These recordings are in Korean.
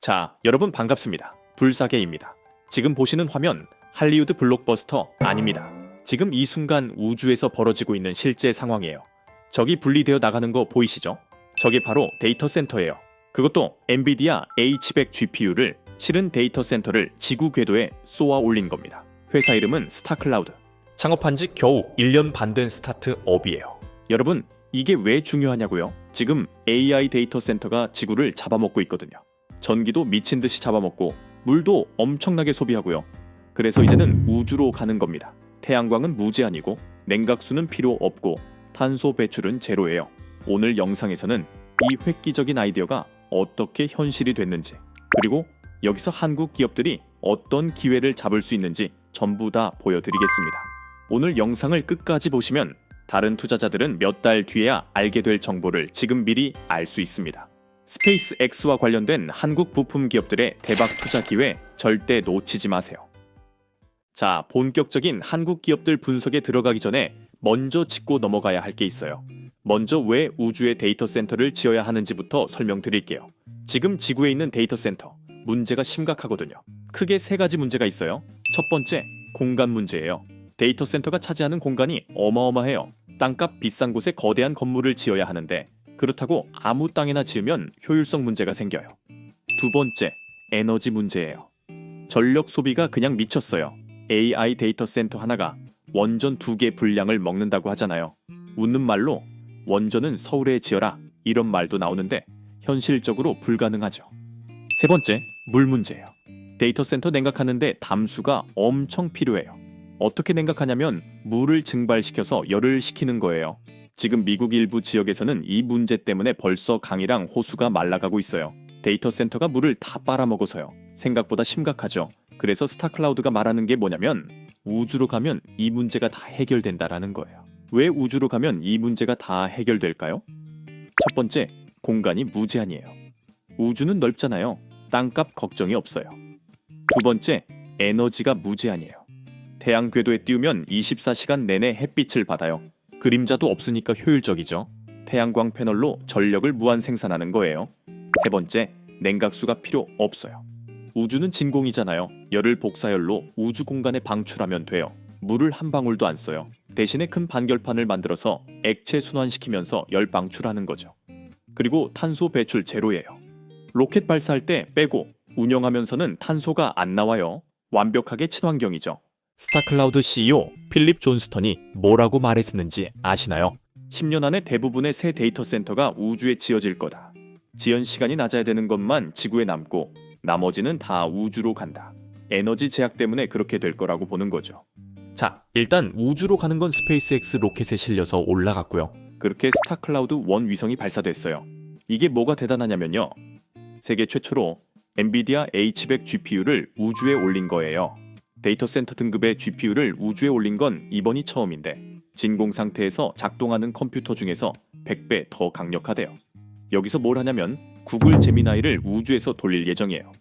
자, 여러분 반갑습니다. 불사계입니다. 지금 보시는 화면 할리우드 블록버스터 아닙니다. 지금 이 순간 우주에서 벌어지고 있는 실제 상황이에요. 저기 분리되어 나가는 거 보이시죠? 저게 바로 데이터 센터예요. 그것도 엔비디아 H100 GPU를 실은 데이터 센터를 지구 궤도에 쏘아 올린 겁니다. 회사 이름은 스타클라우드. 창업한 지 겨우 1년 반 된 스타트업이에요. 여러분, 이게 왜 중요하냐고요? 지금 AI 데이터 센터가 지구를 잡아먹고 있거든요. 전기도 미친 듯이 잡아먹고 물도 엄청나게 소비하고요. 그래서 이제는 우주로 가는 겁니다. 태양광은 무제한이고 냉각수는 필요 없고 탄소 배출은 제로예요. 오늘 영상에서는 이 획기적인 아이디어가 어떻게 현실이 됐는지, 그리고 여기서 한국 기업들이 어떤 기회를 잡을 수 있는지 전부 다 보여드리겠습니다. 오늘 영상을 끝까지 보시면 다른 투자자들은 몇 달 뒤에야 알게 될 정보를 지금 미리 알 수 있습니다. 스페이스X와 관련된 한국 부품 기업들의 대박 투자 기회 절대 놓치지 마세요. 자, 본격적인 한국 기업들 분석에 들어가기 전에 먼저 짚고 넘어가야 할 게 있어요. 먼저 왜 우주에 데이터 센터를 지어야 하는지부터 설명드릴게요. 지금 지구에 있는 데이터 센터, 문제가 심각하거든요. 크게 세 가지 문제가 있어요. 첫 번째, 공간 문제예요. 데이터 센터가 차지하는 공간이 어마어마해요. 땅값 비싼 곳에 거대한 건물을 지어야 하는데 그렇다고 아무 땅에나 지으면 효율성 문제가 생겨요. 두 번째, 에너지 문제예요. 전력 소비가 그냥 미쳤어요. AI 데이터 센터 하나가 원전 2개 분량을 먹는다고 하잖아요. 웃는 말로 원전은 서울에 지어라 이런 말도 나오는데 현실적으로 불가능하죠. 세 번째, 물 문제예요. 데이터 센터 냉각하는데 담수가 엄청 필요해요. 어떻게 냉각하냐면 물을 증발시켜서 열을 식히는 거예요. 지금 미국 일부 지역에서는 이 문제 때문에 벌써 강이랑 호수가 말라가고 있어요. 데이터 센터가 물을 다 빨아먹어서요. 생각보다 심각하죠. 그래서 스타클라우드가 말하는 게 뭐냐면 우주로 가면 이 문제가 다 해결된다라는 거예요. 왜 우주로 가면 이 문제가 다 해결될까요? 첫 번째, 공간이 무제한이에요. 우주는 넓잖아요. 땅값 걱정이 없어요. 두 번째, 에너지가 무제한이에요. 태양 궤도에 띄우면 24시간 내내 햇빛을 받아요. 그림자도 없으니까 효율적이죠. 태양광 패널로 전력을 무한 생산하는 거예요. 세 번째, 냉각수가 필요 없어요. 우주는 진공이잖아요. 열을 복사열로 우주 공간에 방출하면 돼요. 물을 한 방울도 안 써요. 대신에 큰 반결판을 만들어서 액체 순환시키면서 열 방출하는 거죠. 그리고 탄소 배출 제로예요. 로켓 발사할 때 빼고 운영하면서는 탄소가 안 나와요. 완벽하게 친환경이죠. 스타클라우드 CEO 필립 존스턴이 뭐라고 말했었는지 아시나요? 10년 안에 대부분의 새 데이터 센터가 우주에 지어질 거다. 지연 시간이 낮아야 되는 것만 지구에 남고 나머지는 다 우주로 간다. 에너지 제약 때문에 그렇게 될 거라고 보는 거죠. 자, 일단 우주로 가는 건 스페이스X 로켓에 실려서 올라갔고요. 그렇게 스타클라우드 1 위성이 발사됐어요. 이게 뭐가 대단하냐면요. 세계 최초로 엔비디아 H100 GPU를 우주에 올린 거예요. 데이터 센터 등급의 GPU를 우주에 올린 건 이번이 처음인데 진공 상태에서 작동하는 컴퓨터 중에서 100배 더 강력하대요. 여기서 뭘 하냐면 구글 제미나이를 우주에서 돌릴 예정이에요.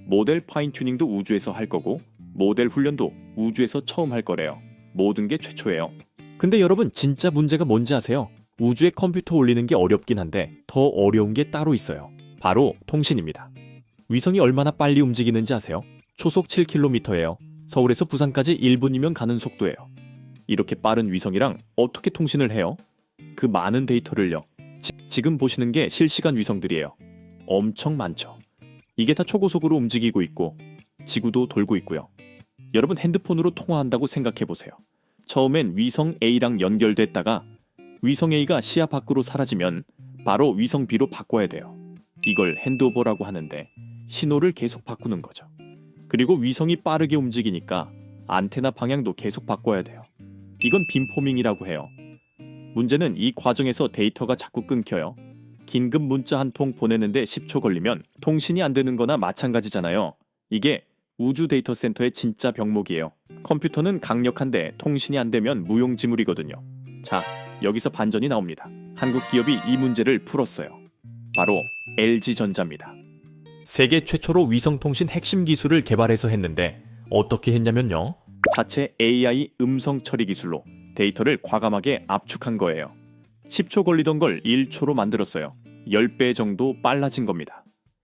모델 파인 튜닝도 우주에서 할 거고 모델 훈련도 우주에서 처음 할 거래요. 모든 게 최초예요. 근데 여러분 진짜 문제가 뭔지 아세요? 우주에 컴퓨터 올리는 게 어렵긴 한데 더 어려운 게 따로 있어요. 바로 통신입니다. 위성이 얼마나 빨리 움직이는지 아세요? 초속 7km예요. 서울에서 부산까지 1분이면 가는 속도예요. 이렇게 빠른 위성이랑 어떻게 통신을 해요? 그 많은 데이터를요. 지금 보시는 게 실시간 위성들이에요. 엄청 많죠. 이게 다 초고속으로 움직이고 있고 지구도 돌고 있고요. 여러분 핸드폰으로 통화한다고 생각해보세요. 처음엔 위성 A랑 연결됐다가 위성 A가 시야 밖으로 사라지면 바로 위성 B로 바꿔야 돼요. 이걸 핸드오버라고 하는데 신호를 계속 바꾸는 거죠. 그리고 위성이 빠르게 움직이니까 안테나 방향도 계속 바꿔야 돼요. 이건 빔포밍이라고 해요. 문제는 이 과정에서 데이터가 자꾸 끊겨요. 긴급 문자 한 통 보내는데 10초 걸리면 통신이 안 되는 거나 마찬가지잖아요. 이게 우주 데이터 센터의 진짜 병목이에요. 컴퓨터는 강력한데 통신이 안 되면 무용지물이거든요. 자, 여기서 반전이 나옵니다. 한국 기업이 이 문제를 풀었어요. 바로 LG전자입니다. 세계 최초로 위성통신 핵심 기술을 개발해서 했는데 어떻게 했냐면요. 자체 AI 음성 처리 기술로 데이터를 과감하게 압축한 거예요. 10초 걸리던 걸 1초로 만들었어요. 10배 정도 빨라진 겁니다.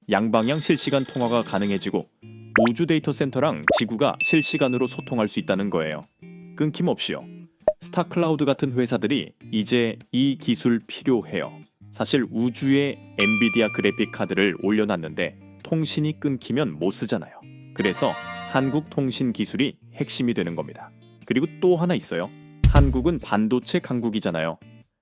양방향 실시간 통화가 가능해지고 우주 데이터 센터랑 지구가 실시간으로 소통할 수 있다는 거예요. 끊김없이요. 스타클라우드 같은 회사들이 이제 이 기술 필요해요. 사실 우주에 엔비디아 그래픽 카드를 올려놨는데 통신이 끊기면 못 쓰잖아요. 그래서 한국 통신 기술이 핵심이 되는 겁니다. 그리고 또 하나 있어요. 한국은 반도체 강국이잖아요.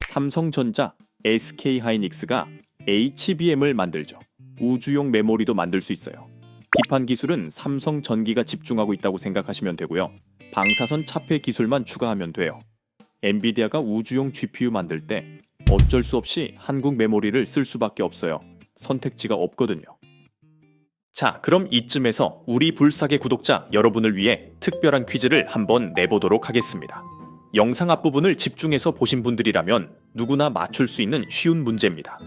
삼성전자, SK하이닉스가 HBM을 만들죠. 우주용 메모리도 만들 수 있어요. 기판 기술은 삼성전기가 집중하고 있다고 생각하시면 되고요. 방사선 차폐 기술만 추가하면 돼요. 엔비디아가 우주용 GPU 만들 때 어쩔 수 없이 한국 메모리를 쓸 수밖에 없어요. 선택지가 없거든요. 자, 그럼 이쯤에서 우리 불사계 구독자 여러분을 위해 특별한 퀴즈를 한번 내보도록 하겠습니다. 영상 앞부분을 집중해서 보신 분들이라면 누구나 맞출 수 있는 쉬운 문제입니다.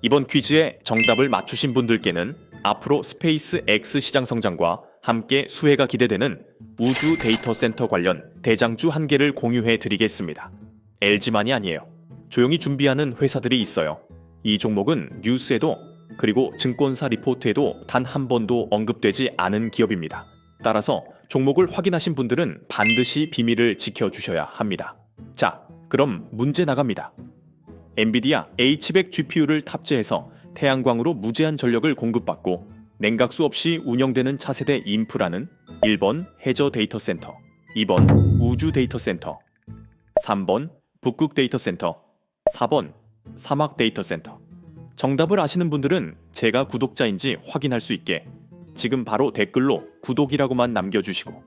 이번 퀴즈에 정답을 맞추신 분들께는 앞으로 스페이스 X 시장 성장과 함께 수혜가 기대되는 우주 데이터 센터 관련 대장주 한 개를 공유해 드리겠습니다. LG만이 아니에요. 조용히 준비하는 회사들이 있어요. 이 종목은 뉴스에도 그리고 증권사 리포트에도 단 한 번도 언급되지 않은 기업입니다. 따라서 종목을 확인하신 분들은 반드시 비밀을 지켜주셔야 합니다. 자, 그럼 문제 나갑니다. 엔비디아 H100 GPU를 탑재해서 태양광으로 무제한 전력을 공급받고 냉각수 없이 운영되는 차세대 인프라는 1번 해저 데이터 센터, 2번 우주 데이터 센터, 3번 북극 데이터 센터, 4번 사막 데이터 센터. 정답을 아시는 분들은 제가 구독자인지 확인할 수 있게 지금 바로 댓글로 구독이라고만 남겨주시고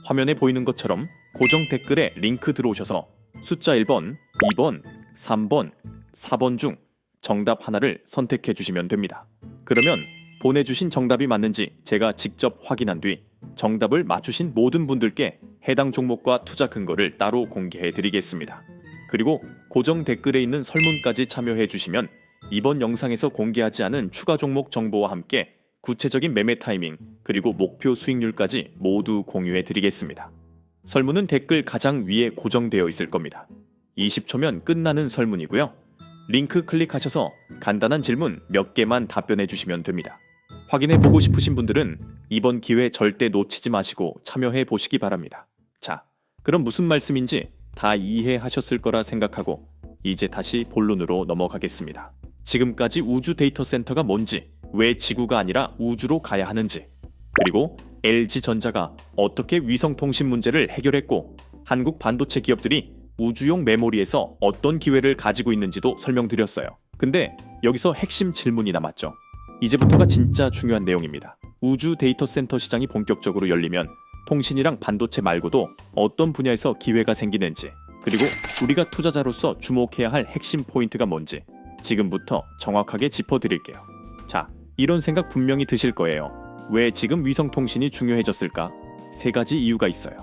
화면에 보이는 것처럼 고정 댓글에 링크 들어오셔서 숫자 1번, 2번, 3번, 4번 중 정답 하나를 선택해 주시면 됩니다. 그러면 보내주신 정답이 맞는지 제가 직접 확인한 뒤 정답을 맞추신 모든 분들께 해당 종목과 투자 근거를 따로 공개해 드리겠습니다. 그리고 고정 댓글에 있는 설문까지 참여해 주시면 이번 영상에서 공개하지 않은 추가 종목 정보와 함께 구체적인 매매 타이밍 그리고 목표 수익률까지 모두 공유해 드리겠습니다. 설문은 댓글 가장 위에 고정되어 있을 겁니다. 20초면 끝나는 설문이고요. 링크 클릭하셔서 간단한 질문 몇 개만 답변해 주시면 됩니다. 확인해 보고 싶으신 분들은 이번 기회 절대 놓치지 마시고 참여해 보시기 바랍니다. 자, 그럼 무슨 말씀인지 다 이해하셨을 거라 생각하고 이제 다시 본론으로 넘어가겠습니다. 지금까지 우주 데이터 센터가 뭔지, 왜 지구가 아니라 우주로 가야 하는지, 그리고 LG전자가 어떻게 위성통신 문제를 해결했고 한국 반도체 기업들이 우주용 메모리에서 어떤 기회를 가지고 있는지도 설명드렸어요. 근데 여기서 핵심 질문이 남았죠. 이제부터가 진짜 중요한 내용입니다. 우주 데이터 센터 시장이 본격적으로 열리면 통신이랑 반도체 말고도 어떤 분야에서 기회가 생기는지, 그리고 우리가 투자자로서 주목해야 할 핵심 포인트가 뭔지 지금부터 정확하게 짚어드릴게요. 자, 이런 생각 분명히 드실 거예요. 왜 지금 위성통신이 중요해졌을까? 세 가지 이유가 있어요.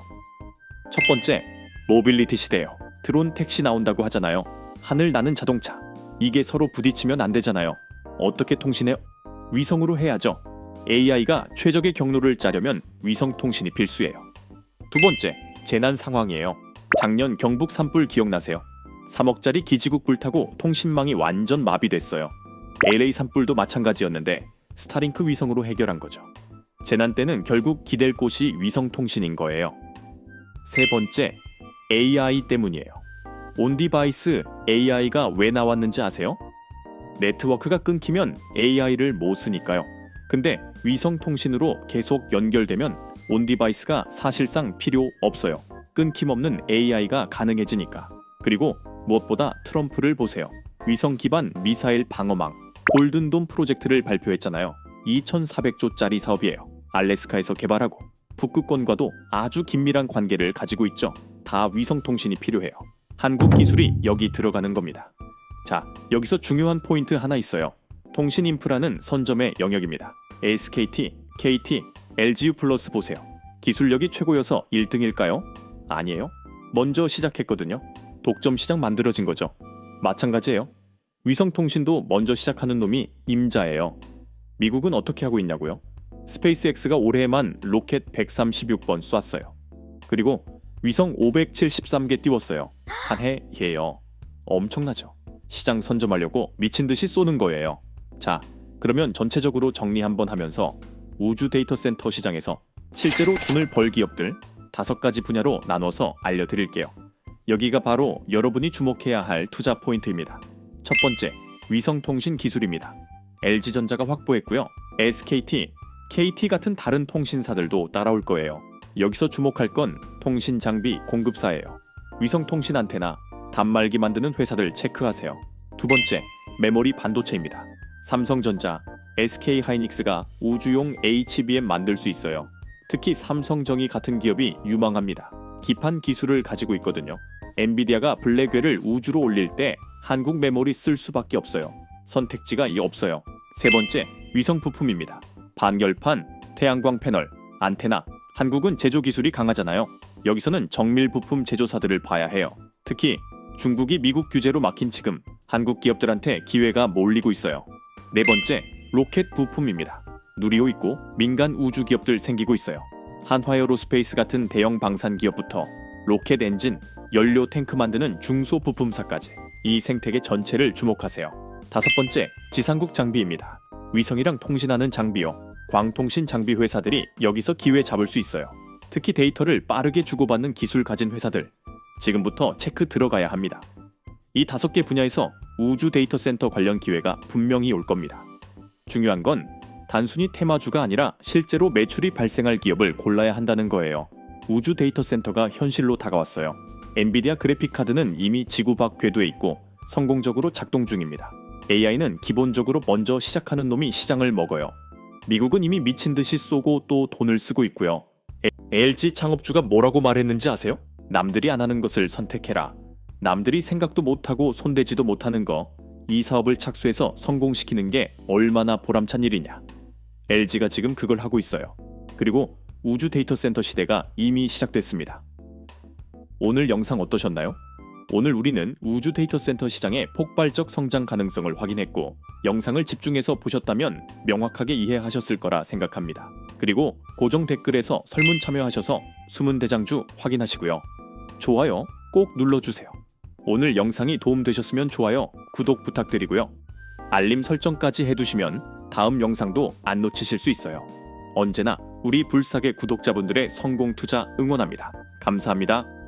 첫 번째, 모빌리티 시대예요. 드론 택시 나온다고 하잖아요. 하늘 나는 자동차. 이게 서로 부딪히면 안 되잖아요. 어떻게 통신해요? 위성으로 해야죠. AI가 최적의 경로를 짜려면 위성통신이 필수예요. 두 번째, 재난 상황이에요. 작년 경북 산불 기억나세요? 3억짜리 기지국 불타고 통신망이 완전 마비됐어요. LA 산불도 마찬가지였는데 스타링크 위성으로 해결한 거죠. 재난 때는 결국 기댈 곳이 위성통신인 거예요. 세 번째, AI 때문이에요. 온디바이스 AI가 왜 나왔는지 아세요? 네트워크가 끊기면 AI를 못 쓰니까요. 근데 위성통신으로 계속 연결되면 온디바이스가 사실상 필요 없어요. 끊김없는 AI가 가능해지니까. 그리고 무엇보다 트럼프를 보세요. 위성 기반 미사일 방어망 골든돔 프로젝트를 발표했잖아요. 2,400조짜리 사업이에요. 알래스카에서 개발하고 북극권과도 아주 긴밀한 관계를 가지고 있죠. 다 위성통신이 필요해요. 한국 기술이 여기 들어가는 겁니다. 자, 여기서 중요한 포인트 하나 있어요. 통신 인프라는 선점의 영역입니다. SKT, KT, LGU 플러스 보세요. 기술력이 최고여서 1등일까요? 아니에요. 먼저 시작했거든요. 독점 시장 만들어진 거죠. 마찬가지예요. 위성통신도 먼저 시작하는 놈이 임자예요. 미국은 어떻게 하고 있냐고요? 스페이스X가 올해에만 로켓 136번 쐈어요. 그리고 위성 573개 띄웠어요. 한 해예요. 엄청나죠. 시장 선점하려고 미친 듯이 쏘는 거예요. 자, 그러면 전체적으로 정리 한번 하면서 우주 데이터 센터 시장에서 실제로 돈을 벌 기업들 5가지 분야로 나눠서 알려드릴게요. 여기가 바로 여러분이 주목해야 할 투자 포인트입니다. 첫 번째, 위성통신 기술입니다. LG전자가 확보했고요. SKT, KT 같은 다른 통신사들도 따라올 거예요. 여기서 주목할 건 통신 장비 공급사예요. 위성통신 안테나, 단말기 만드는 회사들 체크하세요. 두 번째, 메모리 반도체입니다. 삼성전자, SK하이닉스가 우주용 HBM 만들 수 있어요. 특히 삼성정의 같은 기업이 유망합니다. 기판 기술을 가지고 있거든요. 엔비디아가 블랙웰을 우주로 올릴 때 한국 메모리 쓸 수밖에 없어요. 선택지가 없어요. 세 번째, 위성 부품입니다. 반결판, 태양광 패널, 안테나. 한국은 제조 기술이 강하잖아요. 여기서는 정밀 부품 제조사들을 봐야 해요. 특히 중국이 미국 규제로 막힌 지금 한국 기업들한테 기회가 몰리고 있어요. 네 번째, 로켓 부품입니다. 누리호 있고 민간 우주 기업들 생기고 있어요. 한화에어로스페이스 같은 대형 방산 기업부터 로켓 엔진, 연료 탱크 만드는 중소 부품사까지 이 생태계 전체를 주목하세요. 다섯 번째, 지상국 장비입니다. 위성이랑 통신하는 장비요. 광통신 장비 회사들이 여기서 기회 잡을 수 있어요. 특히 데이터를 빠르게 주고받는 기술 가진 회사들. 지금부터 체크 들어가야 합니다. 이 5개 분야에서 우주 데이터 센터 관련 기회가 분명히 올 겁니다. 중요한 건 단순히 테마주가 아니라 실제로 매출이 발생할 기업을 골라야 한다는 거예요. 우주 데이터 센터가 현실로 다가왔어요. 엔비디아 그래픽카드는 이미 지구 밖 궤도에 있고 성공적으로 작동 중입니다. AI는 기본적으로 먼저 시작하는 놈이 시장을 먹어요. 미국은 이미 미친 듯이 쏘고 또 돈을 쓰고 있고요. LG 창업주가 뭐라고 말했는지 아세요? 남들이 안 하는 것을 선택해라. 남들이 생각도 못하고 손대지도 못하는 거, 이 사업을 착수해서 성공시키는 게 얼마나 보람찬 일이냐. LG가 지금 그걸 하고 있어요. 그리고 우주 데이터 센터 시대가 이미 시작됐습니다. 오늘 영상 어떠셨나요? 오늘 우리는 우주 데이터 센터 시장의 폭발적 성장 가능성을 확인했고, 영상을 집중해서 보셨다면 명확하게 이해하셨을 거라 생각합니다. 그리고 고정 댓글에서 설문 참여하셔서 숨은 대장주 확인하시고요. 좋아요 꼭 눌러주세요. 오늘 영상이 도움되셨으면 좋아요, 구독 부탁드리고요. 알림 설정까지 해두시면 다음 영상도 안 놓치실 수 있어요. 언제나 우리 불사계 구독자분들의 성공 투자 응원합니다. 감사합니다.